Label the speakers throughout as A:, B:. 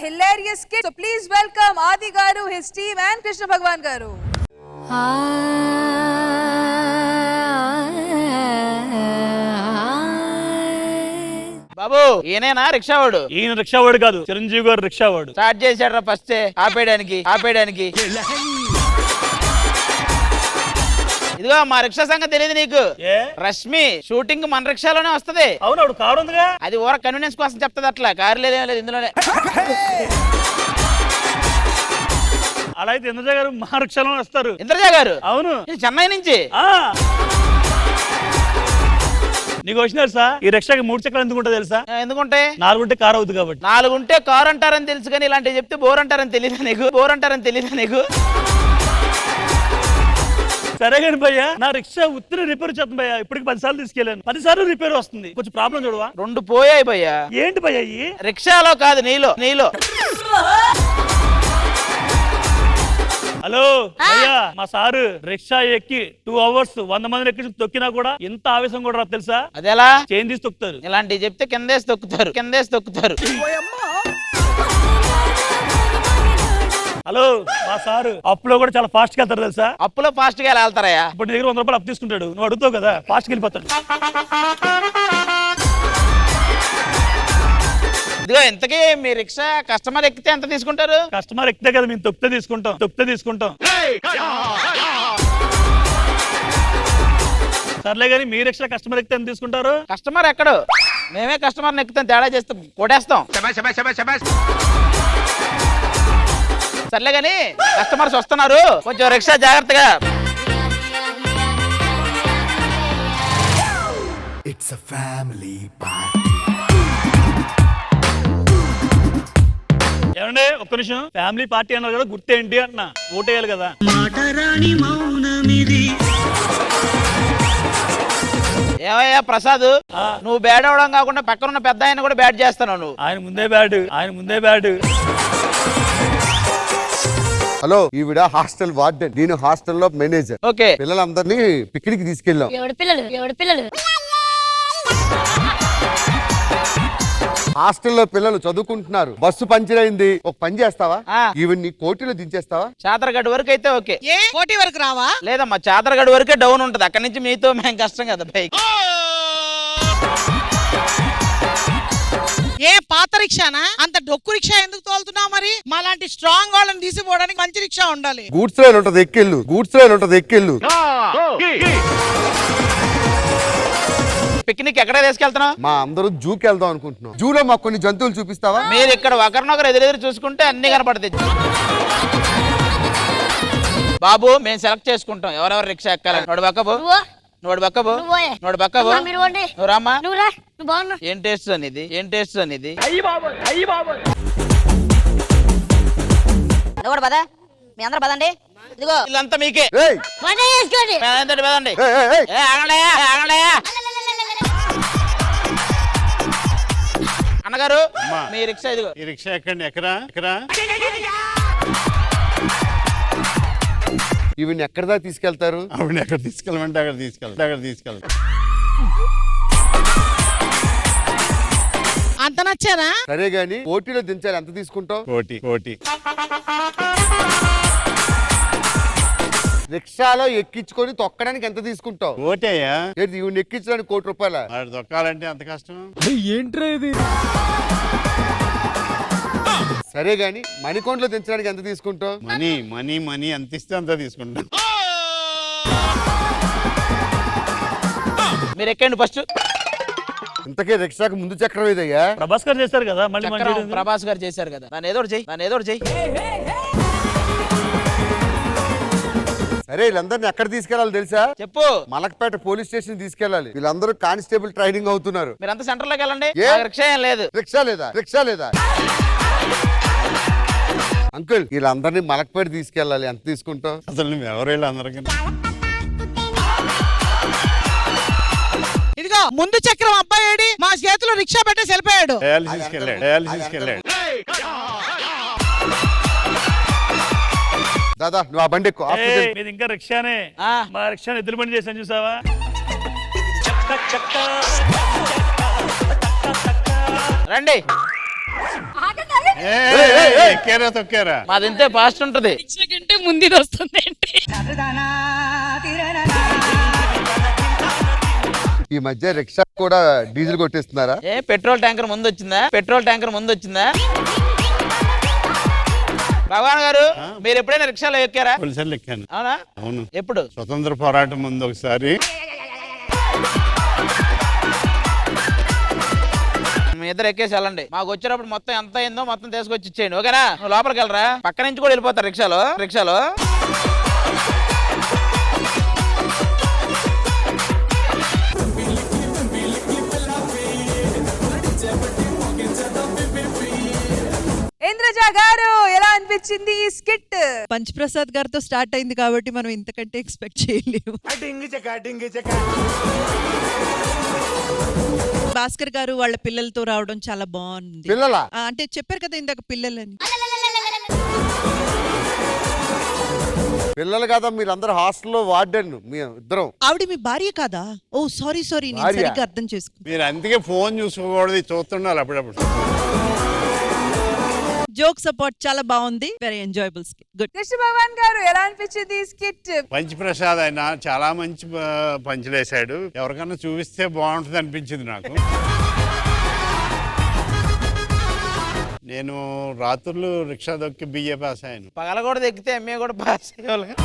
A: hilarious skit. So please welcome Adi Garu, his team and Krishna Bhagwan Garu.
B: బాబు ఈయనేనా రిక్షావాడు?
C: ఈయన రిక్షావాడు కాదు, చిరంజీవి గారు రిక్షావాడు.
B: స్టార్ట్ చేశాడు ఫస్ట్ ఆపేయడానికి. ఇదిగో మా రిక్షా సంగతి తెలియదు నీకు? రష్మి షూటింగ్ మన రిక్షాలోనే వస్తది.
C: అవును, ఆవిడ కారు ఉందిగా.
B: అది ఓర కన్వీనియన్స్ కోసం చెప్తుంది, అట్లా కారు లేదు ఇందులోనే.
C: అలా అయితే ఇంద్రజ గారు మా రిక్షాలోనే వస్తారు.
B: ఇంద్రజ గారు?
C: అవును,
B: చెన్నై నుంచి.
C: నీకు వచ్చినారు సార్, ఈ రిక్షాకి 3 చక్రాలు ఎందుకుంటా తెలుసా?
B: ఎందుకుంటే
C: 4 ఉంటే కారు అవుతుంది కాబట్టి.
B: 4 ఉంటే కారు అంటారని తెలుసు, కానీ ఇలాంటివి చెప్తే బోర్ అంటారని తెలీదా నీకు?
C: సరే కానీ భయ్యా, నా రిక్షా ఉత్తర రిపేర్ చేస్తాను భయ్యా. ఇప్పటికి 10 సార్లు తీసుకెళ్ళాను, 10 సార్లు రిపేర్ వస్తుంది. కొంచెం ప్రాబ్లం చూడవా?
B: 2 పోయాయి భయ్యా.
C: ఏంటి భయ్యా?
B: రిక్షాలో కాదు, నీలో.
C: హలో భయ్యా, మా సారు రిక్షా ఎక్కి 2 అవర్స్ 100 మందిని ఎక్కి తొక్కినా కూడా ఇంత ఆవేశం కూడా రాదు తెలుసా?
B: అదెలా?
C: చైన్ తీసి తొక్కుతారు.
B: ఇలాంటివి చెప్తే కిందేసి తొక్కుతారు.
C: హలో, మా సారు అప్పులో కూడా చాలా ఫాస్ట్ గా వెళ్తారు తెలుసా?
B: అప్పులో ఫాస్ట్ గా వెళ్తారయ్యా?
C: ఇప్పుడు నీ దగ్గర 100 రూపాయలు అప్పు తీసుకుంటాడు, నువ్వు అడుగుతావు కదా, ఫాస్ట్ గా వెళ్ళిపోతాడు.
B: ఇదిగో ఇంతకీ మీ రిక్షా కస్టమర్ ఎక్కితే ఎంత తీసుకుంటారు?
C: కస్టమర్ ఎక్కితే కదా మేము తొక్కితే తీసుకుంటాం. సర్లే కానీ మీ రిక్షా కస్టమర్ ఎక్కితే ఎంత తీసుకుంటారు?
B: కస్టమర్ ఎక్కడు, మేమే కస్టమర్ ఎక్కుతాం, తేడా చేస్తాం, కొట్టేస్తాం. సర్లే కానీ కస్టమర్స్ వస్తున్నారు, కొంచెం రిక్షా జాగ్రత్తగా.
D: It's a family party.
C: ఏమండి ఒక్క నిమిషం, ఫ్యామిలీ పార్టీ అన్నారు కదా, గుర్తేంటి అన్నా? ఓటేయాలి కదా.
B: ఏమయ్యా ప్రసాద్, నువ్వు బ్యాడ్ అవడం కాకుండా పక్కనున్న పెద్ద ఆయన కూడా బ్యాడ్ చేస్తాను. నువ్వు
C: ఆయన ముందే బ్యాడ్.
D: హలో, ఈవిడ హాస్టల్ వార్డెన్, నేను హాస్టల్లో మేనేజర్.
B: ఓకే,
D: పిల్లలందరినీ పిక్నిక్ తీసుకెళ్ళాం.
E: ఎవడి పిల్లలు?
D: హాస్టల్లో పిల్లలు చదువుకుంటున్నారు, బస్సు పంచర్ అయింది. ఒక పని చేస్తావా? ఈవిడ్ని కోటిలో దించేస్తావా?
B: చాదరగడ్డ వరకు అయితే ఓకే.
F: కోటి వరకు రావా?
B: లేదమ్మా, చాదరగడ్డ వరకే డౌన్ ఉంటది, అక్కడి నుంచి మీతో మేము కష్టం కదా బైక్.
F: ఏ పాత రిక్షానా? అంత డొక్కు రిక్షా ఎందుకు తోలుతున్నావు? మరి మాలాంటి స్ట్రాంగ్ వాళ్ళని తీసిపోవడానికి మంచి రిక్షా ఉండాలి.
D: గూడ్స్ రైలు ఉంటది, ఎక్కెళ్ళు.
B: పిక్నిక్ ఎక్కడ తీసుకెళ్తున్నావు?
D: మా అందరూ జూకి వెళ్దాం అనుకుంటున్నాం. జూలో మాకు కొన్ని జంతువులు చూపిస్తావా?
B: మీరు ఇక్కడ ఒకరినొకరు ఎదురెదురు చూసుకుంటే అన్ని కనపడతాయి. బాబు మేము సెలెక్ట్ చేసుకుంటాం ఎవరెవరు రిక్షా ఎక్కాలని. నోడు బక్కబు. నువ్వు రామ్మా. ఏం టేస్ట్ అనేది?
E: మీ అందరూ పదండి. ఇదిగో
B: ఇల్లంతా మీకే. పదండి. అన్నగారు మీ రిక్షా ఇదిగో.
C: ఈ రిక్షా ఎక్కండి. ఎక్కరా
D: ఈవిని ఎక్కడ దాకా తీసుకెళ్తారు?
C: ఆవిడ ఎక్కడ తీసుకెళ్ళమంటే అక్కడ తీసుకెళ్తారు.
F: అంత నచ్చారా?
D: సరే గాని కోటిలో దించాలి, ఎంత తీసుకుంటావు?
C: కోటి.
D: రిక్షాలో ఎక్కించుకొని తొక్కడానికి ఎంత తీసుకుంటావు?
C: ఓటేయా?
D: ఈవిని ఎక్కించడానికి 1 కోటి రూపాయల?
C: తొక్కాలంటే అంత కష్టం ఏంట్రా ఇది?
D: సరే గాని మణికొండలో దించడానికి ఎంత తీసుకుంటావు?
C: మనీ ఎంత ఇస్తే అంత తీసుకుంటాం.
B: మీరు ఎక్కండి ఫస్ట్.
D: ఇంతకే రిక్షాకు ముందు చక్రం ఏదయ్యా?
C: ప్రభాస్ గారు చేశారు కదా, మళ్ళీ
B: ప్రభాస్ గారు చేశారు కదా, దాని ఏదో చెయ్యి.
D: సరే, వీళ్ళందరినీ ఎక్కడ తీసుకెళ్ళాలి తెలుసా?
B: చెప్పు.
D: మలక్పేట పోలీస్ స్టేషన్ తీసుకెళ్ళాలి. వీళ్ళందరూ కానిస్టేబుల్ ట్రైనింగ్ అవుతున్నారు.
B: మీరంతా సెంటర్ లోకి వెళ్ళండి. రిక్షా ఏం లేదు.
D: రిక్షా లేదా? అంకుల్, వీళ్ళందరినీ మలక్పేట తీసుకెళ్ళాలి, ఎంత తీసుకుంటావు?
C: అసలు నువ్వు ఎవరు అందరికీ?
F: ఇదిగో ముందు చక్రం అబ్బాయి ఏడి? మా చేతిలో రిక్షా పెట్టేసి వెళ్ళిపోయాడు.
C: డయాలిసిస్కి
D: దాదా నువ్వు ఆ బండి ఎక్కువ.
C: మీది ఇంకా రిక్షానే. మా రిక్షాని ఎద్దుల బండి చేశాను చూసావా?
B: రండి.
E: ఆగండి.
G: ఎక్కారా తొక్కారా?
B: మాది ఇంతే ఫాస్ట్ ఉంటది.
F: కంటే ముందు వస్తుంది ఏంటి?
D: ఈ మధ్య రిక్షా కూడా డీజిల్ కొట్టేస్తున్నారా?
B: పెట్రోల్ ట్యాంకర్ ముందు వచ్చిందా? పెట్రోల్ ట్యాంకర్ ముందు వచ్చిందా? భగవాన్ గారు మీరు ఎప్పుడైనా రిక్షాలో ఎక్కారా?
G: కొన్నిసార్లు ఎక్కాను.
B: అవునా?
G: అవును.
B: ఎప్పుడు?
G: స్వతంత్ర పోరాటం ముందు ఒకసారి.
B: మీ ఇద్దరు ఎక్కేసి వెళ్ళండి. మాకు వచ్చేటప్పుడు మొత్తం ఎంత అయిందో మొత్తం తీసుకొచ్చి ఇచ్చేయండి, ఓకేనా? నువ్వు లోపలికి వెళ్ళరా, పక్క నుంచి కూడా వెళ్ళిపోతారు రిక్షాలో.
A: ఇంద్రజ గారు ఎలా అనిపించింది ఈ స్కిట్?
H: పంచప్రసాద్ గారితో స్టార్ట్ అయింది కాబట్టి మనం ఇంతకంటే ఎక్స్పెక్ట్ చేయలేము. భాస్కర్ గారు వాళ్ళ పిల్లలతో రావడం చాలా బాగుంది.
D: పిల్లలా?
H: అంటే చెప్పారు కదా ఇందాక పిల్లలని.
D: పిల్లలు కదా, మీరందరూ హాస్టల్లో వార్డెన్ మీ ఇద్దరం.
H: ఆవిడ మీ భార్య కాదా? ఓ సారీ నేను
D: భార్య.
H: సరిగ్గా అర్థం చేసుకో.
G: మీరు అందుకే ఫోన్ చూసుకోకూడదు, చూస్తుండాలి అప్పుడప్పుడు.
H: జోక్ సపోర్ట్ చాలా బాగుంది. Very enjoyable skit. Good.
A: Krishna Bhagavan గారు ఎలా అనిపించింది ఈ స్కిట్?
G: పంచప్రసాద్ ఆయన చాలా మంచి పంచులేశాడు. ఎవరికన్నా చూపిస్తే బాగుంటుంది అనిపించింది నాకు. నేను రాత్రులు రిక్షా దొక్కి బిఏ పాస్ అయ్యాను.
B: పగల కూడా ఎక్కితే ఎంఏ కూడా పాస్ అయ్యేవాళ్ళు.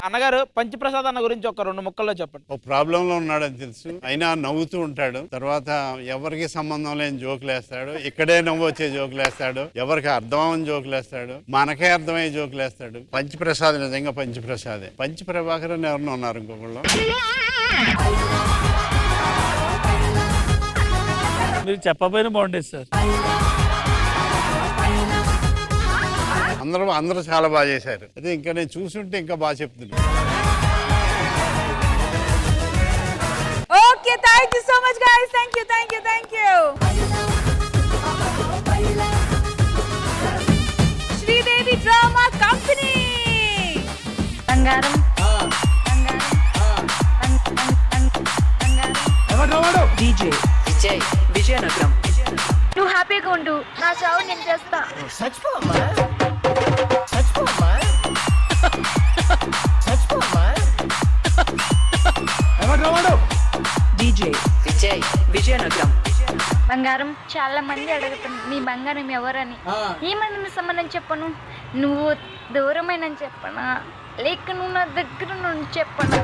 B: అన్నగారు పంచప్రసాద్ అన్న గురించి ఒక 2 ముక్కల్లో చెప్పండి.
G: ఒక ప్రాబ్లం లో ఉన్నాడని తెలుసు, అయినా నవ్వుతూ ఉంటాడు. తర్వాత ఎవరికి సంబంధం లేని జోకులు వేస్తాడు, ఇక్కడే నవ్వు వచ్చే జోకులు వేస్తాడు, ఎవరికి అర్థం అవని జోకులు వేస్తాడు, మనకే అర్థమయ్యే జోకులు వేస్తాడు. పంచప్రసాద్ నిజంగా పంచప్రసాదే. పంచప్రభాకర్ అని ఎవరినో ఉన్నారు ఇంకొకళ్ళు.
C: మీరు చెప్పబోయిన బాగుండేది సార్.
G: అందరూ చాలా బాగా చేశారు. అదే ఇంకా నేను చూసుంటే ఇంకా బాగా చెప్తున్నాను.
A: Okay, thank you so much guys. Thank you. Sridevi drama company.
E: బంగారం
I: DJ విజయనగరం.
E: నువ్వు హ్యాపీగా ఉండు, నా చావు నేను చేస్తా.
I: DJ విజయనగరం.
E: బంగారం చాలా మంది అడుగుతున్నారు నీ బంగారం ఎవరని. ఏమని సంబంధం చెప్పను? నువ్వు దూరమైన చెప్పనా, లేక నువ్వు నా దగ్గర నుండి చెప్పనా?